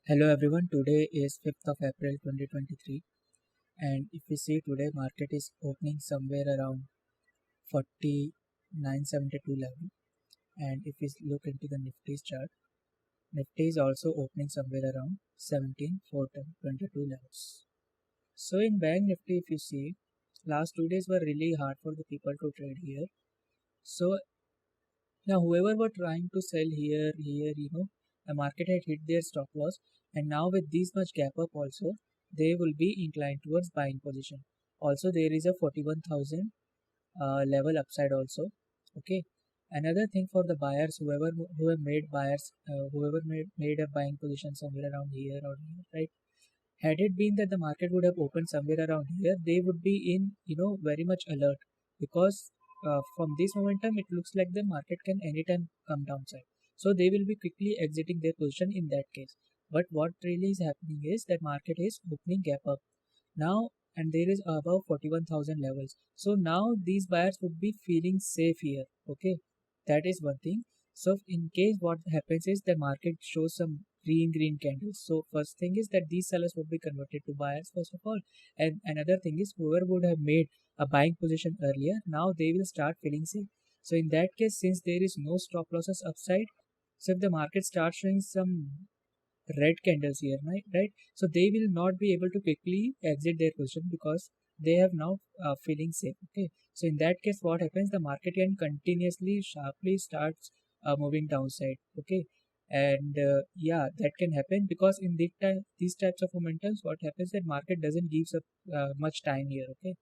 Hello everyone, today is 5th of April 2023 and if we see today market is opening somewhere around 4972 level, and if we look into the Nifty's chart, Nifty is also opening somewhere around 17422 levels. So in Bank Nifty, if you see, last 2 days were really hard for the people to trade here. So now whoever were trying to sell here, the market had hit their stop loss, and now with this much gap up also, they will be inclined towards buying position. Also, there is a 41,000 level upside also. Okay. Another thing for the buyers, who have made made a buying position somewhere around here or here, right? Had it been that the market would have opened somewhere around here, they would be in, very much alert, because from this momentum, it looks like the market can anytime come downside. So they will be quickly exiting their position in that case. But what really is happening is that market is opening gap up now, and there is above 41,000 levels. So now these buyers would be feeling safe here. Okay, that is one thing. So in case what happens is the market shows some green candles, so first thing is that these sellers would be converted to buyers first of all, and another thing is whoever would have made a buying position earlier, now they will start feeling safe. So in that case, since there is no stop losses upside, so if the market starts showing some red candles here, right? So they will not be able to quickly exit their position because they have now feeling safe. Okay, so in that case, what happens? The market can continuously sharply starts moving downside. Okay, and yeah, that can happen because in these types of momentums, what happens that market doesn't gives up much time here. Okay,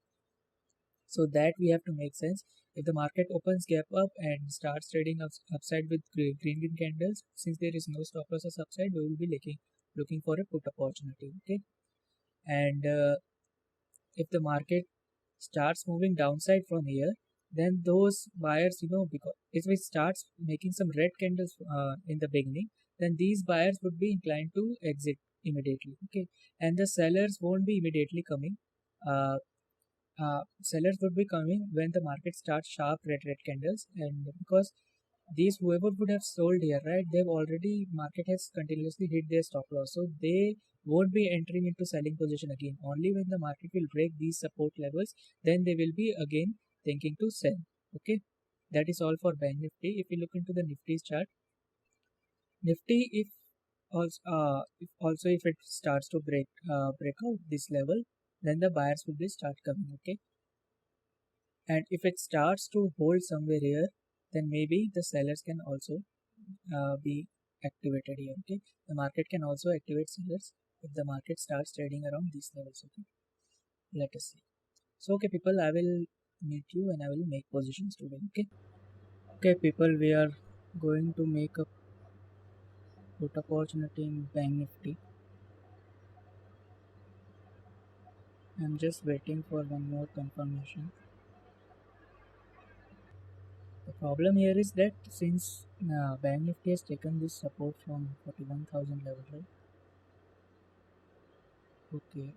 so that we have to make sense. If the market opens gap up and starts trading upside with green candles, since there is no stop losses upside, we will be looking for a put opportunity. Okay, and if the market starts moving downside from here, then those buyers, because if it starts making some red candles in the beginning, then these buyers would be inclined to exit immediately. Okay, and the sellers won't be immediately coming. Uh, Sellers would be coming when the market starts sharp red candles, and because these whoever would have sold here, right, they've already, market has continuously hit their stop loss, so they won't be entering into selling position again. Only when the market will break these support levels, then they will be again thinking to sell. Okay, that is all for Bank Nifty. If we look into the Nifty's chart, Nifty, if it starts to break out this level, then the buyers will be start coming. Okay, and if it starts to hold somewhere here, then maybe the sellers can also be activated here. Okay, the market can also activate sellers if the market starts trading around these levels. Okay, let us see. So okay people, I will meet you and I will make positions today. Okay people, we are going to make a put opportunity in Bank Nifty. I'm just waiting for one more confirmation. The problem here is that since Bank Nifty has taken this support from 41,000 level, right? Okay,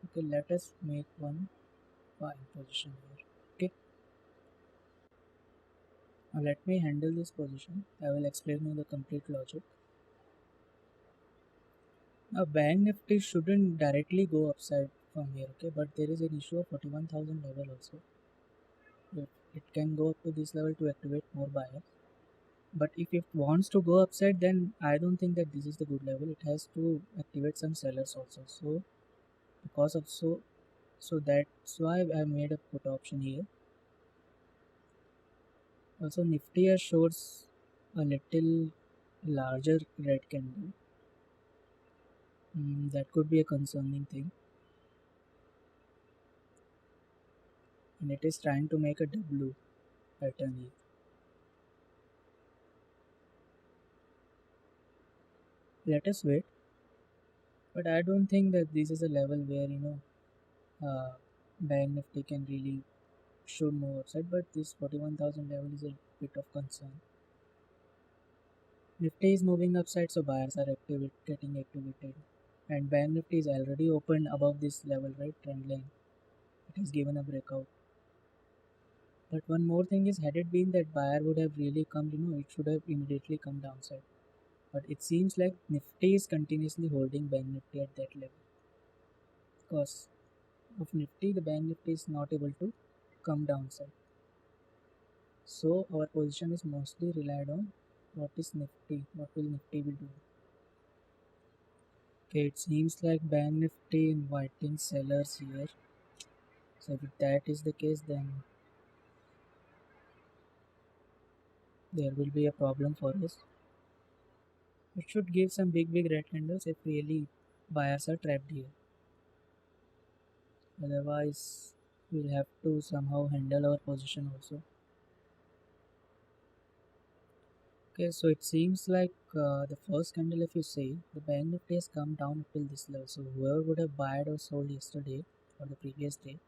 okay, let us make one buying position here. Okay, now let me handle this position. I will explain you the complete logic. Now, Bank Nifty shouldn't directly go upside from here, okay, but there is an issue of 41,000 level also. It can go up to this level to activate more buyers. But if it wants to go upside, then I don't think that this is the good level. It has to activate some sellers also. So because of so that's why I made a put option here. Also, Nifty shows a little larger red candle. That could be a concerning thing, and it is trying to make a W pattern here. Let us wait, but I don't think that this is a level where Bank Nifty can really should move outside. But this 41,000 level is a bit of concern. Nifty is moving upside, so buyers are getting activated, and Bank Nifty is already opened above this level, right? Trend line. It has given a breakout. But one more thing is, had it been that buyer would have really come, it should have immediately come downside. but it seems like Nifty is continuously holding Bank Nifty at that level. Because of Nifty, the Bank Nifty is not able to come downside. So our position is mostly relied on what is Nifty, what will Nifty will do. Okay, it seems like Bank Nifty inviting sellers here. So if that is the case, then there will be a problem for us. It should give some big red candles if really buyers are trapped here. Otherwise, we'll have to somehow handle our position also. Okay, so it seems like the first candle, if you see, the Bank Nifty has come down till this level. So whoever would have bought or sold yesterday or the previous day,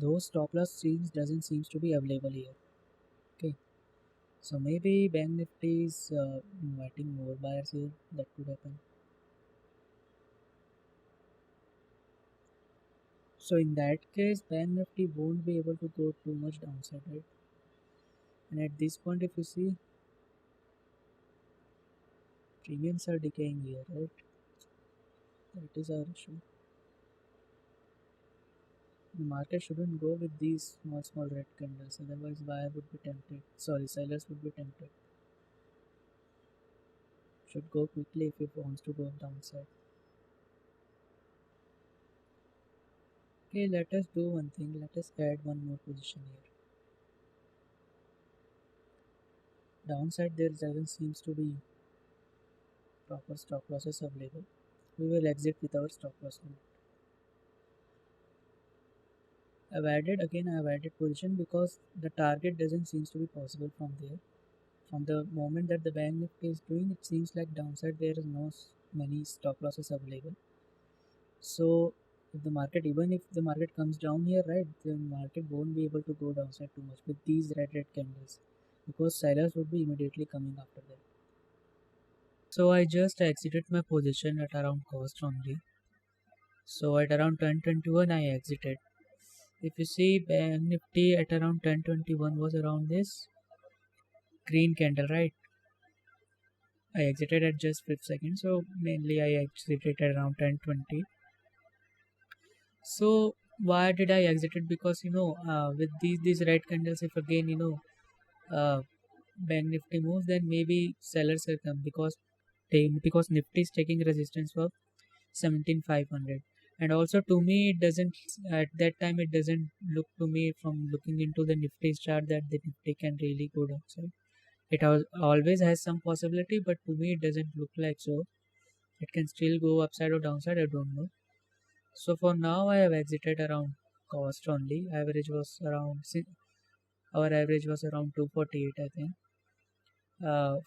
those stop loss streams doesn't seems to be available here. Okay, so maybe Bank Nifty is inviting more buyers here. That could happen. So in that case, Bank Nifty won't be able to go too much downside, right? And at this point, if you see, premiums are decaying here, right? That is our issue. The market shouldn't go with these small red candles, otherwise buyer would be tempted. Sorry, sellers would be tempted. Should go quickly if it wants to go downside. Okay, let us do one thing. Let us add one more position here. Downside there doesn't seems to be proper stop losses available. We will exit with our stop loss limit. I've added position because the target doesn't seems to be possible from there. From the moment that the Bank Nifty is doing, it seems like downside there is no many stop losses available. So if the market, even if the market comes down here, right, the market won't be able to go downside too much with these red candles, because sellers would be immediately coming after that. So I just exited my position at around cost only. So at around 1021 I exited. If you see, Bank Nifty at around 1021 was around this green candle, right? I exited at just 5 seconds, so mainly I exited at around 1020. So why did I exited? Because with these red candles, if again uh, Bank Nifty moves, then maybe sellers will come, because Nifty is taking resistance for 17,500. And also to me, it doesn't, at that time it doesn't look to me, from looking into the Nifty chart, that the Nifty can really go downside. It always has some possibility, but to me it doesn't look like so. It can still go upside or downside, I don't know. So for now I have exited around cost only. Our average was around 248, I think.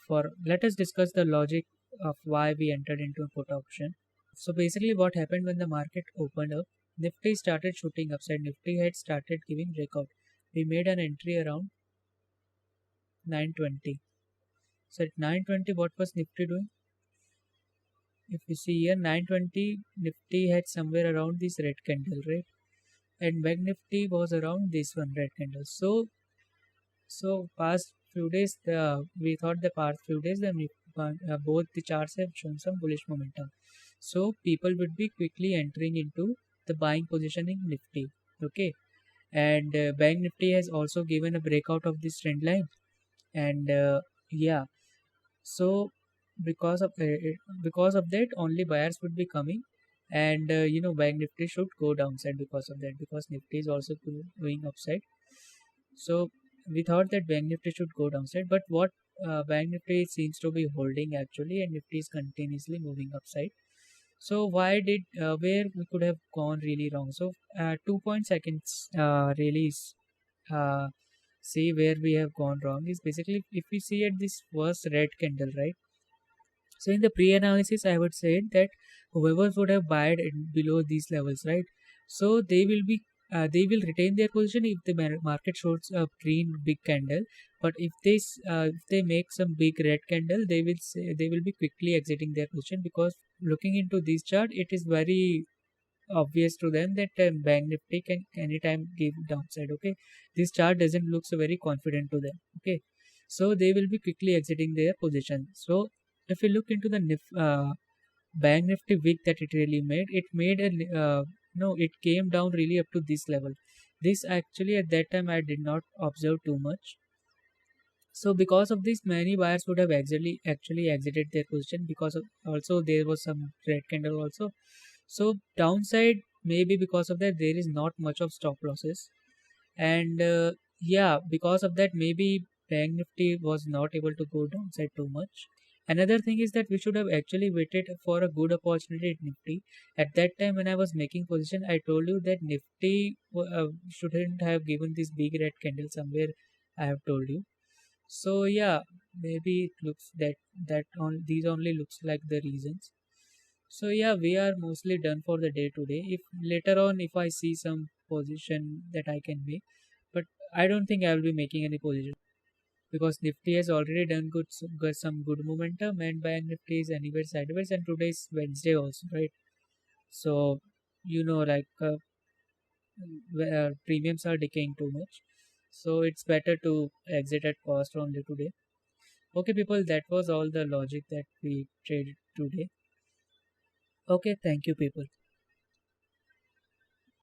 For Let us discuss the logic of why we entered into a put option. So basically what happened when the market opened up, Nifty started shooting upside. Nifty had started giving breakout. We made an entry around 920. So at 920, what was Nifty doing? If you see here, 920, Nifty had somewhere around this red candle, right? And Banknifty was around this one red candle. So past few days, we thought the past few days both the charts have shown some bullish momentum. So people would be quickly entering into the buying position in Nifty. Okay, and Bank Nifty has also given a breakout of this trend line, and yeah, so because of that, only buyers would be coming, and Bank Nifty should go downside because of that, because Nifty is also going upside. So we thought that Bank Nifty should go downside, but what Bank Nifty seems to be holding actually, and Nifty is continuously moving upside. So why did where we could have gone really wrong? So 2 seconds really uh, see where we have gone wrong is basically, if we see at this first red candle, right? So in the pre-analysis, I would say that whoever would have bought below these levels, right? So they will retain their position if the market shows a green big candle. But if they make some big red candle, they will be quickly exiting their position, because looking into this chart, it is very obvious to them that Bank Nifty can anytime give downside. Okay, this chart doesn't look so very confident to them. Okay, so they will be quickly exiting their position. So if you look into the Bank Nifty wick that it made a no, it came down really up to this level. This actually at that time I did not observe too much. So because of this, many buyers would have actually exited their position because of also there was some red candle also. So downside maybe because of that there is not much of stop losses, and yeah, because of that maybe Bank Nifty was not able to go downside too much. Another thing is that we should have actually waited for a good opportunity at Nifty. At that time when I was making position, I told you that Nifty shouldn't have given this big red candle somewhere. I have told you. So yeah, maybe it looks that these only looks like the reasons. So yeah, we are mostly done for the day today. If later on if I see some position that I can make, but I don't think I will be making any position because Nifty has already done got some good momentum, and Bank Nifty is anywhere sideways, and today is Wednesday also, right? So like premiums are decaying too much, so it's better to exit at cost only today. Okay, people, that was all the logic that we traded today. Okay, thank you, people.